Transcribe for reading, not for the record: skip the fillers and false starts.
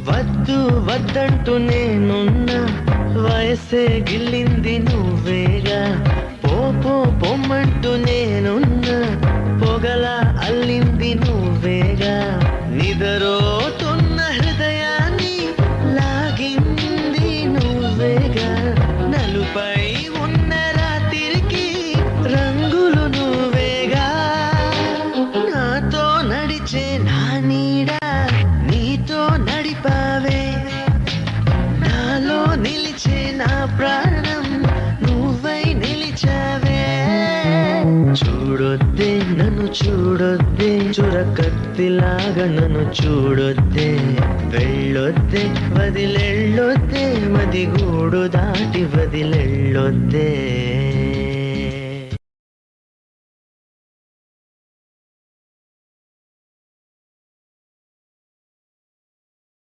వద్దు వద్దంటూ నేనున్నా, వయసే గిల్లింది నువ్వేగా. పో పొమ్మంటూ నేనున్నా, పొగల అల్లింది నువ్వేగా. నిదరోతున్న హృదయాన్ని లాగింది నువ్వేగా. నలుపై ఉన్న రాత్రికి రంగులు నువ్వేగా. నాతో నడిచే నా నీడ నీతో నడిపావే. నాలో నిలిచే నా ప్రాణం నువ్వై నిలిచావే. చూడొద్దే నన్ను చూడొద్దే, చురకత్తిలాగా నన్ను చూడొద్దే. వెళ్ళొద్దే వదిలెళ్ళొద్దే, మదిగూడు దాటి వదిలెళ్ళొద్దే.